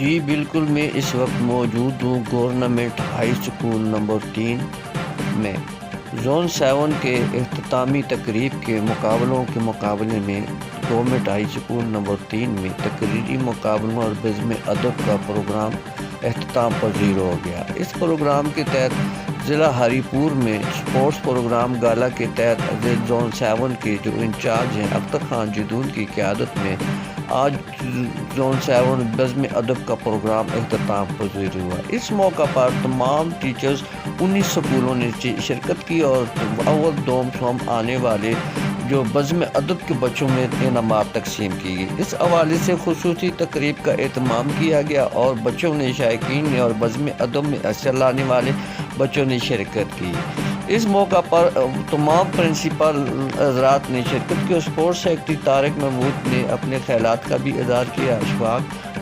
जी बिल्कुल, मैं इस वक्त मौजूद हूँ गवर्नमेंट हाई स्कूल नंबर 3 में। जोन 7 के इख्तितामी तकरीब के मुकाबलों के मुकाबले में गवर्नमेंट हाई स्कूल नंबर 3 में तकरीरी मुकाबलों और बज़्म अदब का प्रोग्राम अख्ताम पज़ीर हो गया। इस प्रोग्राम के तहत ज़िला हरीपुर में स्पोर्ट्स प्रोग्राम गाला के तहत जोन 7 के जो इंचार्ज हैं अख्तर खान जदून की क़यादत में आज जोन 7 बज़्म अदब का प्रोग्राम अख्ताम पज़ीर हुआ। इस मौका पर तमाम टीचर्स 19 स्कूलों ने शिरकत की और अव्वल दोम सोम आने वाले जो बज़्म अदब के बच्चों में इनामात तकसीम की गई। इस हवाले से खुसूसी तकरीब का एहतमाम किया गया और बच्चों ने, शायकीन ने और बज़्म अदब में असर लाने वाले बच्चों ने शिरकत की। इस मौका पर तमाम प्रिंसिपल हज़रात ने शिरकत की। स्पोर्ट्स सेक्रेटरी तारिक महमूद ने अपने ख्यालात का भी इज़हार किया।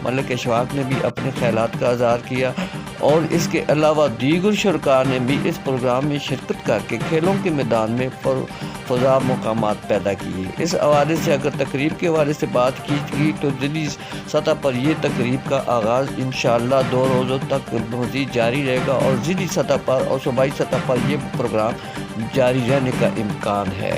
मलिक अशफाक ने भी अपने ख्यालात का इज़हार किया और इसके अलावा दीगर शुरका ने भी इस प्रोग्राम में शिरकत करके खेलों के मैदान में फ़ज़ा मकामात पैदा किए। इस हवाले से अगर तकरीब के हवाले से बात की गई तो ज़िली सतह पर यह तकरीब का आगाज़ इंशाअल्लाह 2 रोज़ों तक मज़ीद जारी रहेगा और ज़िली सतह पर और सूबाई सतह पर यह प्रोग्राम जारी रहने का इम्कान है।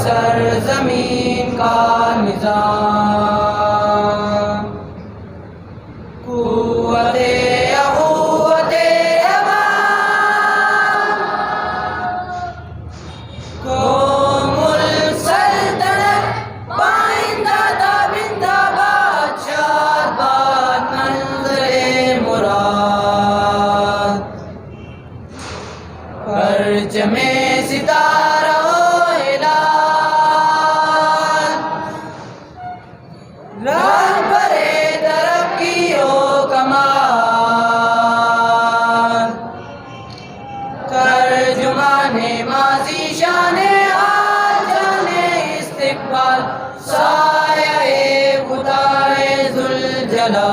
सरज़मीन का निज़ाम कुव्वते अख़ुव्वते अमान क़ौमुल सल्तनत पाइंदा ताबिंदा बादशाह बाद मंज़िल मुराद जला।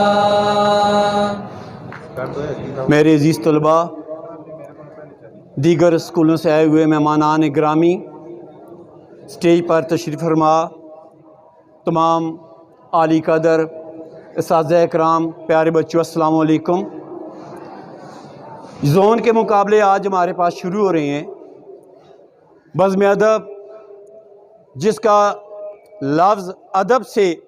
मेरे अजीज़ तलबा, दीगर स्कूलों से आए हुए मेहमानान ग्रामी, स्टेज पर तशरीफ़ फरमा, तमाम आली कदर इस्ताज़ इकराम, प्यारे बच्चों, अस्सलाम वालेकुम। ज़ोन के मुकाबले आज हमारे पास शुरू हो रहे हैं। बज़्म अदब, जिसका लफ्ज़ अदब से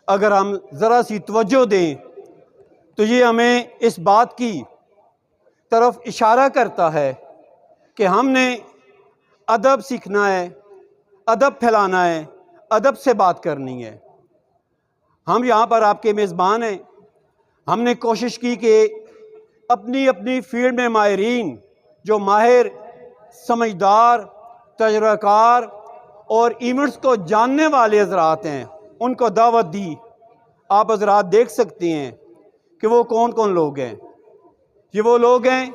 अगर हम ज़रा सी तवज्जो दें तो ये हमें इस बात की तरफ इशारा करता है कि हमने अदब सीखना है, अदब फैलाना है, अदब से बात करनी है। हम यहाँ पर आपके मेज़बान हैं। हमने कोशिश की कि अपनी अपनी फील्ड में माहिरीन, जो माहिर, समझदार, तजुर्बाकार और इवेंट्स को जानने वाले हज़रात हैं, उनको दावत दी। आप हज़रात देख सकते हैं कि वो कौन कौन लोग हैं। ये वो लोग हैं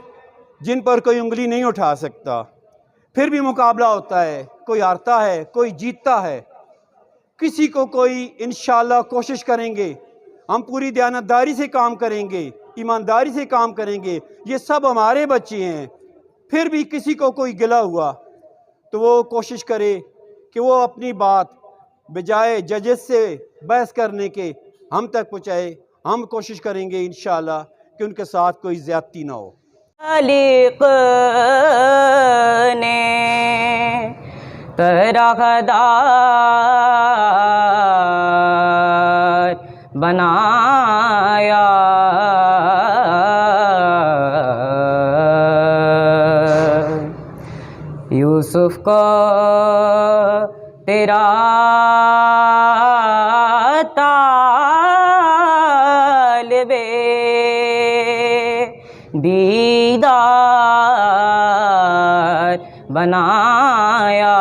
जिन पर कोई उंगली नहीं उठा सकता, फिर भी मुकाबला होता है, कोई हारता है, कोई जीतता है। किसी को कोई इंशाअल्लाह कोशिश करेंगे, हम पूरी दयानतदारी से काम करेंगे, ईमानदारी से काम करेंगे। ये सब हमारे बच्चे हैं। फिर भी किसी को कोई गिला हुआ तो वो कोशिश करे कि वो अपनी बात बजाय जजेस से बहस करने के हम तक पहुँचाए। हम कोशिश करेंगे इंशाअल्लाह कि उनके साथ कोई ज़्यादती ना हो। खालिक ने तरहदार बनाया, यूसुफ को तेरा तालिबे दीदार बनाया,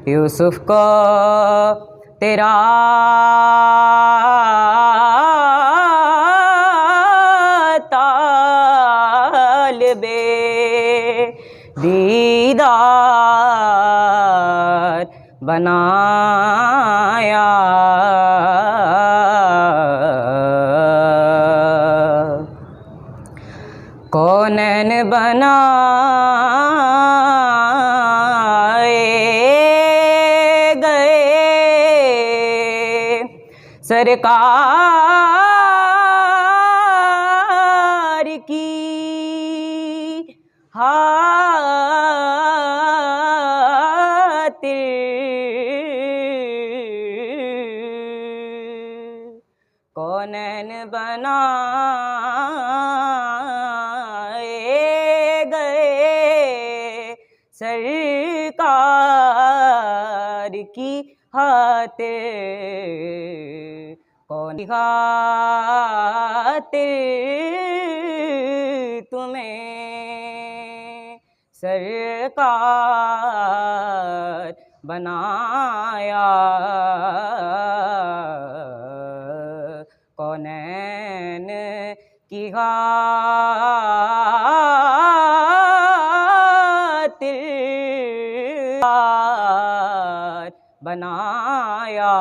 यूसुफ को तेरा तालिबे दीदार बनाया। कौनैन बनाए गए सरकार की खातिर, कौनैन बनाए गए सरकार की खातिर, कौन खातिर तुम्हें सरकार बनाया। कौनैन की खातिर बनाया,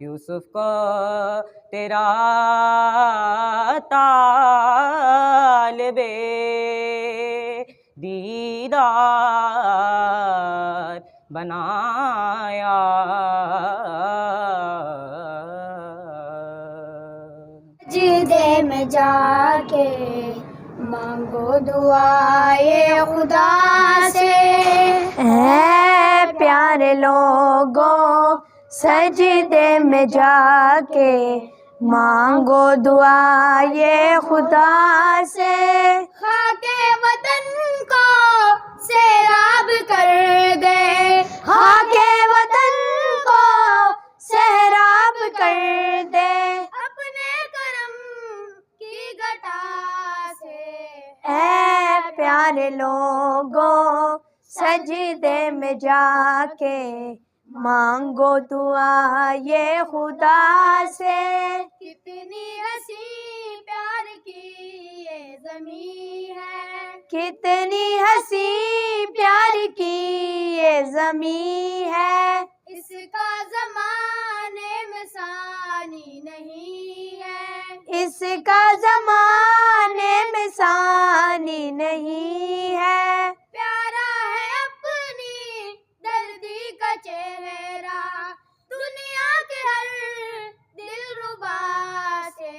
यूसुफ को तेरा तालिबे दीदार बनाया। सजदे में जाके मांगो दुआए खुदा से, ऐ प्यारे लोगों सजदे में जाके मांगो दुआए खुदा से। खाके वतन को सैराब कर दे, खाके वतन को सैराब कर दे, अपने करम की घटा से। ऐ प्यारे लोगों सजदे में जाके मांगो दुआ ये खुदा से। कितनी हसी प्यार की ये ज़मीं है, कितनी हंसी प्यार की ये ज़मीं है, इसका ज़माने में सानी नहीं है, इसका ज़माने में सानी नहीं है। प्यारा है अपनी दर्दी का चेहरा, दुनिया के हर दिलरुबा से।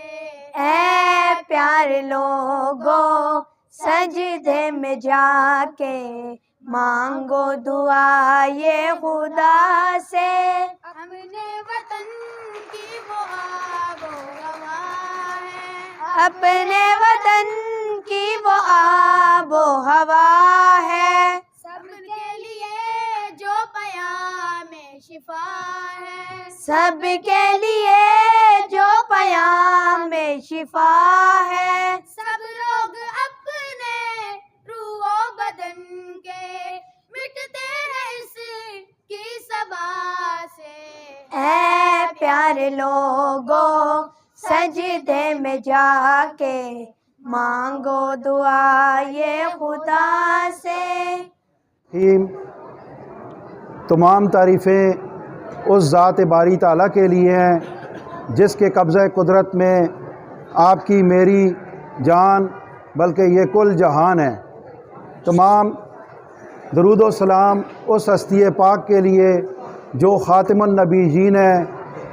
ऐ प्यार लोगों सजदे में जाके मांगो दुआ ये खुदा से। हमने वतन की वो आबो हवा है, अपने वतन की वो आबो हवा है, सबके लिए जो पयामे शिफा है, सबके लिए जो पयाम में शिफा है। सब लोग अपने रूह और बदन के मिटते हैं इसकी सबा से। ऐ प्यारे लोगों सजदे में जाके मांगो दुआ ये खुदा से। तमाम तारीफ़ें उस ज़ात बारी ताला के लिए हैं जिसके कब्ज़े कुदरत में आपकी मेरी जान बल्कि ये कुल जहान है। तमाम दरूद व सलाम उस हस्ती पाक के लिए जो ख़ातिमुन नबीयीन है,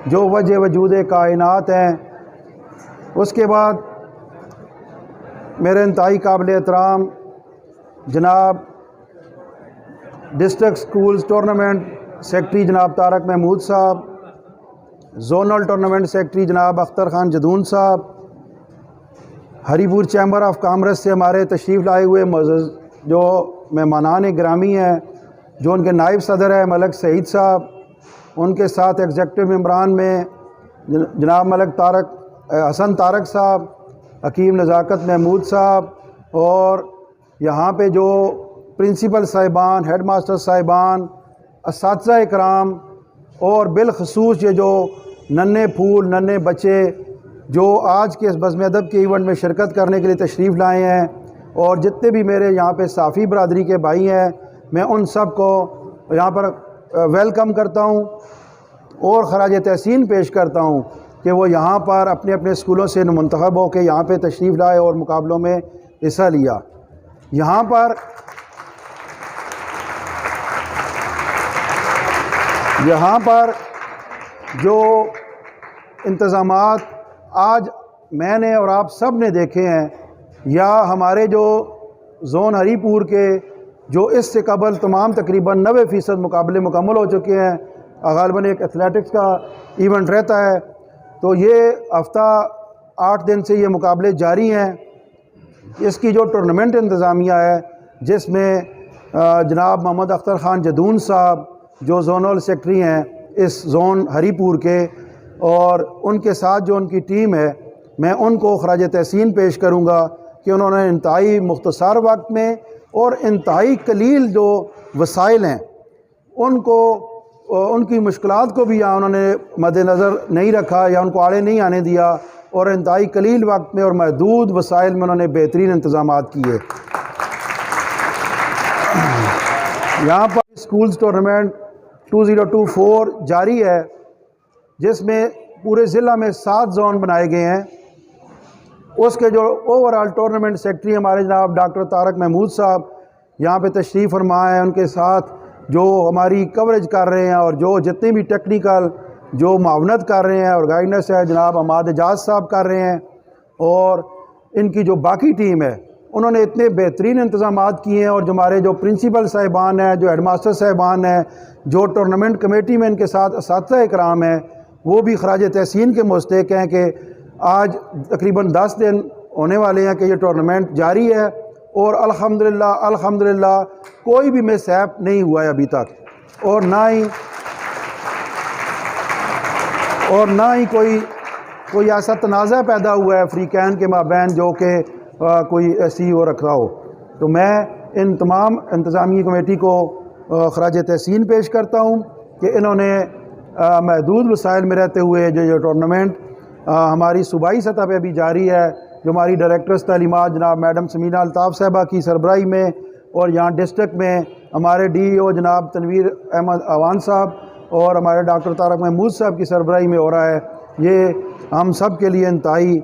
जो वजह वजूद कायनात हैं। उसके बाद मेरे इंतहाई काबिल एहतराम जनाब डिस्ट्रिक्ट स्कूल्स टूर्नामेंट सेक्रेटरी जनाब तारक महमूद साहब, जोनल टूर्नामेंट सेक्रेटरी जनाब अख्तर ख़ान जदून साहब, हरीपुर चैम्बर ऑफ कॉमर्स से हमारे तशरीफ़ लाए हुए मौजूद जो मेहमानान गिरामी हैं, जो उनके नायब सदर है मलक सईद साहब, उनके साथ एग्जेक्टिव मेम्बरान में जनाब मलक तारक हसन तारक साहब, हकीम नज़ाकत महमूद साहब, और यहाँ पे जो प्रिंसिपल साहिबान, हेड मास्टर साहिबान, असातिज़ा इकराम और बिलखसूस ये जो नन्हे फूल नन्हे बच्चे जो आज के इस बज़्म अदब के इवेंट में शिरकत करने के लिए तशरीफ़ लाए हैं, और जितने भी मेरे यहाँ पे साफ़ी बरदरी के भाई हैं, मैं उन सब को यहाँ पर वेलकम करता हूँ और ख़राज तहसीन पेश करता हूँ कि वो यहाँ पर अपने अपने स्कूलों से मुंतखब होकर यहाँ पे तशरीफ़ लाए और मुकाबलों में हिस्सा लिया। यहाँ पर जो इंतज़ामात आज मैंने और आप सब ने देखे हैं, या हमारे जो ज़ोन हरीपुर के जो इससे कबल तमाम तकरीबन 90% मुकाबले मुकम्मल हो चुके हैं, ग़ालिबन एक एथलेटिक्स का इवेंट रहता है, तो ये हफ़्ता 8 दिन से ये मुकाबले जारी हैं। इसकी जो टूर्नामेंट इंतज़ामिया है, जिसमें जनाब मोहम्मद अख्तर ख़ान जदून साहब जो ज़ोनल सेक्रेटरी हैं इस ज़ोन हरीपुर के, और उनके साथ जो उनकी टीम है, मैं उनको ख़राज तहसीन पेश करूँगा कि उन्होंने इंतहाई मुख्तसर वक्त में और इंतहाई कलील जो वसाइल हैं उनको उनकी मुश्किलात को भी यहाँ उन्होंने मद्देनज़र नहीं रखा या उनको आड़े नहीं आने दिया, और इंतहाई कलील वक्त में और महदूद वसाइल में उन्होंने बेहतरीन इंतज़ामात किए। यहाँ पर स्कूल्स टूर्नामेंट 2024 जारी है, जिसमें पूरे ज़िला में 7 जोन बनाए गए हैं। उसके जो ओवरऑल टूर्नामेंट सेक्रेटरी हमारे जनाब डॉक्टर तारक महमूद साहब यहाँ पे तशरीफ़ फरमा हैं, उनके साथ जो हमारी कवरेज कर रहे हैं और जो जितने भी टेक्निकल जो मावनत कर रहे हैं और गाइडेंस है जनाब अमाद एजाज साहब कर रहे हैं, और इनकी जो बाकी टीम है उन्होंने इतने बेहतरीन इंतज़ामात किए हैं, और जो हमारे जो प्रिंसिपल साहिबान हैं, जो हेडमास्टर साहिबान हैं, जो टूर्नामेंट कमेटी में इनके साथ असातिज़ा इकराम हैं, वो भी ख़राज तहसीन के मुस्तहिक़ हैं कि आज तकरीबन 10 दिन होने वाले हैं कि ये टूर्नामेंट जारी है, और अल्हम्दुलिल्लाह कोई भी मिसहैप नहीं हुआ है अभी तक, और ना ही कोई ऐसा तनाज़ा पैदा हुआ है फ़रीक़ैन के माबैन जो कि कोई ऐसी हो रखा हो। तो मैं इन तमाम इंतज़ामी कमेटी को ख़राज तहसीन पेश करता हूँ कि इन्होंने महदूद वसाइल में रहते हुए जो टूर्नामेंट हमारी सूबाई सतह पे भी जारी है, जो हमारी डायरेक्टर्स तालीमात जनाब मैडम समीना अल्ताफ़ साहिबा की सरबराही में, और यहाँ डिस्ट्रिक्ट में हमारे DEO जनाब तनवीर अहमद अवान साहब और हमारे डॉक्टर तारक महमूद साहब की सरबराही में हो रहा है। ये हम सब के लिए इंतहाई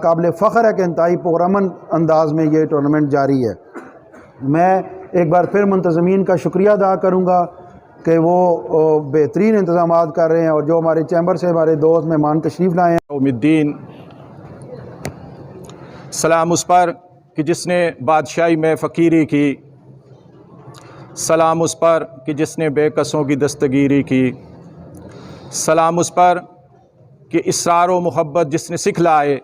काबिल फ़ख्र है कि इंतहाई पुरअमन अंदाज में ये टूर्नामेंट जारी है। मैं एक बार फिर मुंतज़मीन का शुक्रिया अदा करूँगा कि वो बेहतरीन इंतज़ामात कर रहे हैं, और जो हमारे चैम्बर से हमारे दोस्त मेहमान तशरीफ़ लाए हैं। उम्मीदीन सलाम उस पर कि जिसने बादशाही में फ़कीरी की, सलाम उस पर कि जिसने बेकसों की दस्तगीरी की, सलाम उस पर कि इसरार व मोहब्बत जिसने सिखलाए,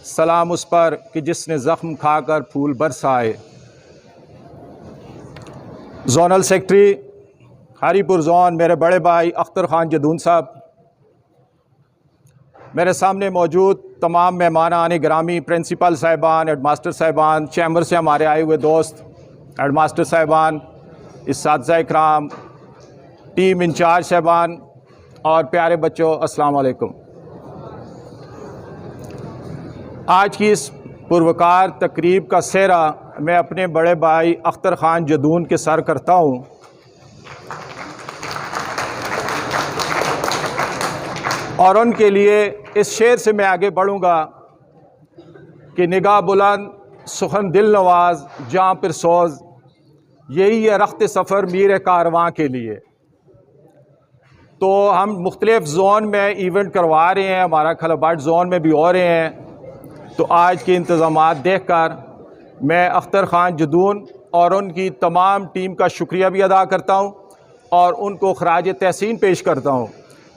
सलाम उस पर कि जिसने ज़ख्म खाकर फूल बरसाए। ज़ोनल सेक्रेटरी हरीपुर ज़ोन मेरे बड़े भाई अख्तर ख़ान जदून साहब, मेरे सामने मौजूद तमाम मेहमान गिरामी, प्रिंसिपल साहिबान, हेडमास्टर साहिबान, चैम्बर से हमारे आए हुए दोस्त, हेडमास्टर साहिबान, इस्सातिज़ा इकराम, टीम इंचार्ज साहिबान और प्यारे बच्चों, अस्सलाम वालेकुम। आज की इस पुरवकार तकरीब का सेहरा मैं अपने बड़े भाई अख्तर ख़ान जदून के सर करता हूँ। और उनके लिए इस शेर से मैं आगे बढ़ूँगा कि निगाह बुलंद सुखन दिल नवाज जाँ पर सोज, यही है रख्त सफ़र मीर कारवां के लिए। तो हम मुख्तलिफ़ ज़ोन में इवेंट करवा रहे हैं, हमारा खलाबाट ज़ोन में भी हो रहे हैं। तो आज के इंतज़ामात देख कर मैं अख्तर ख़ान जदून और उनकी तमाम टीम का शुक्रिया भी अदा करता हूँ और उनको ख़राज तहसीन पेश करता हूँ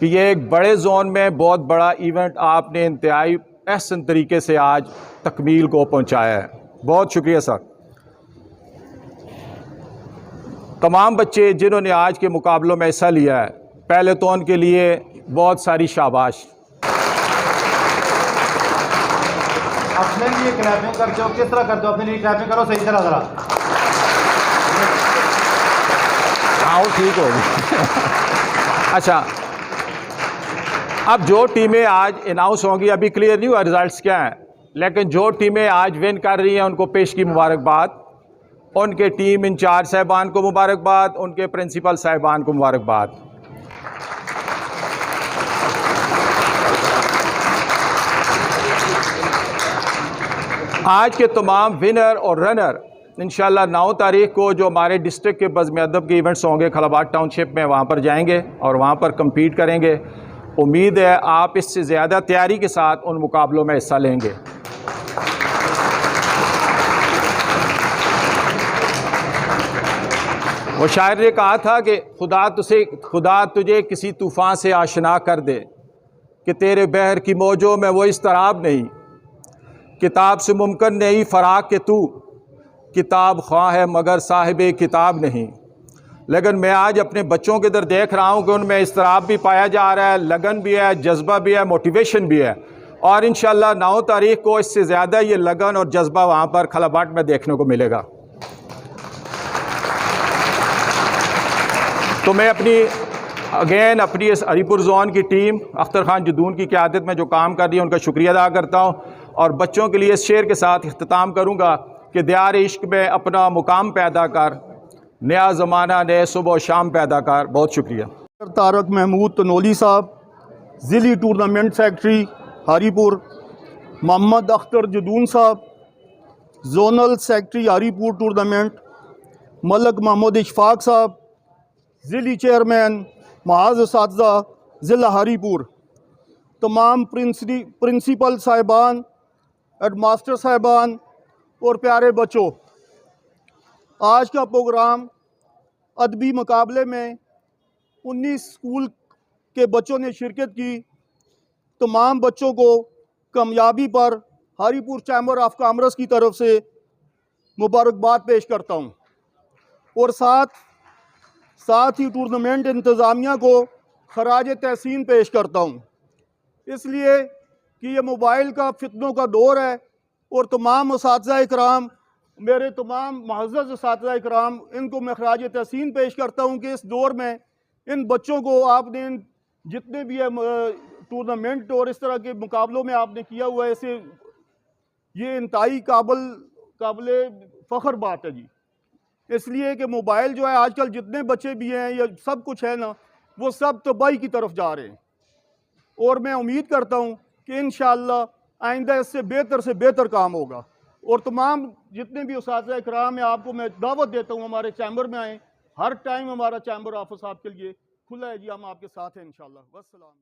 कि ये एक बड़े ज़ोन में बहुत बड़ा इवेंट आपने इंतहाई अहसन तरीके से आज तकमील को पहुँचाया है। बहुत शुक्रिया सर। तमाम बच्चे जिन्होंने आज के मुकाबलों में हिस्सा लिया है, पहले तो उनके लिए बहुत सारी शाबाश। अपने लिए क्लैपिंग करते हो, किस तरह करते हो? अपने लिए क्लैपिंग करो सही तरह ज़रा। हाँ वो ठीक होगी। अच्छा, अब जो टीमें आज अनाउंस होंगी, अभी क्लियर नहीं हुआ रिज़ल्ट्स क्या हैं, लेकिन जो टीमें आज विन कर रही हैं उनको पेश की मुबारकबाद, उनके टीम इंचार्ज साहिबान को मुबारकबाद, उनके प्रिंसिपल साहिबान को मुबारकबाद। आज के तमाम विनर और रनर इंशाल्लाह 9 तारीख को जो हमारे डिस्ट्रिक्ट के बज़्म अदब के इवेंट्स होंगे खलाबाट टाउनशिप में, वहाँ पर जाएंगे और वहाँ पर कम्पीट करेंगे। उम्मीद है आप इससे ज़्यादा तैयारी के साथ उन मुकाबलों में हिस्सा लेंगे। वो शायर ने कहा था कि खुदा तुझे किसी तूफ़ान से आशना कर दे कि तेरे बहर की मौजों में वो इस्तराब नहीं, किताब से मुमकिन नहीं फ़राक के तू किताब ख्वाह है मगर साहिब किताब नहीं। लेकिन मैं आज अपने बच्चों के इधर देख रहा हूँ कि उनमें इस्तराब भी पाया जा रहा है, लगन भी है, जज्बा भी है, मोटिवेशन भी है, और इंशाल्लाह 9 तारीख को इससे ज़्यादा ये लगन और जज्बा वहाँ पर खलाबाट में देखने को मिलेगा। तो मैं अपनी इस हरीपुर ज़ोन की टीम अख्तर ख़ान जदून की क़यादत में जो काम कर रही है उनका शुक्रिया अदा करता हूँ, और बच्चों के लिए इस शेर के साथ इख्तिताम करूँगा कि दियार इश्क में अपना मुकाम पैदा कर, नया ज़माना नए सुबह शाम पैदा कर। बहुत शुक्रिया। तारक महमूद तनोली साहब, ज़िली टूर्नामेंट सेक्रेटरी हरीपुर, मोहम्मद अख्तर जदून साहब, zonal secretary Haripur tournament, Malik Mahmood Ishfaq साहब, ज़िली चेयरमैन महाज सातज़ा ज़िला हरीपुर, तमाम प्रिंसिपल साहिबान, हेडमास्टर साहिबान और प्यारे बच्चों, आज का प्रोग्राम अदबी मुकाबले में 19 स्कूल के बच्चों ने शिरकत की। तमाम बच्चों को कामयाबी पर हरीपुर चैम्बर ऑफ कॉमर्स की तरफ से मुबारकबाद पेश करता हूं, और साथ ही टूर्नामेंट इंतज़ामिया को खराज तहसीन पेश करता हूं, इसलिए कि ये मोबाइल का फितनों का दौर है, और तमाम उस्ताज़ा इकराम, मेरे तमाम मुअज़्ज़ज़ उस्ताज़ा इकराम, इनको मैं खराज तहसीन पेश करता हूं कि इस दौर में इन बच्चों को आपने जितने भी है टूर्नामेंट और इस तरह के मुकाबलों में आपने किया हुआ है, इसे ये इंतहाई काबिल फ़ख्र बात है जी। इसलिए कि मोबाइल जो है आजकल जितने बच्चे भी हैं या सब कुछ है ना, वो सब तबाही की तरफ जा रहे हैं। और मैं उम्मीद करता हूँ कि इंशाअल्लाह आइंदा इससे बेहतर काम होगा। और तमाम जितने भी उस्ताद इकराम हैं, आपको मैं दावत देता हूँ हमारे चैम्बर में आएँ। हर टाइम हमारा चैम्बर ऑफिस आपके लिए खुला है जी, हम आपके साथ हैं इंशाअल्लाह। वस्सलाम।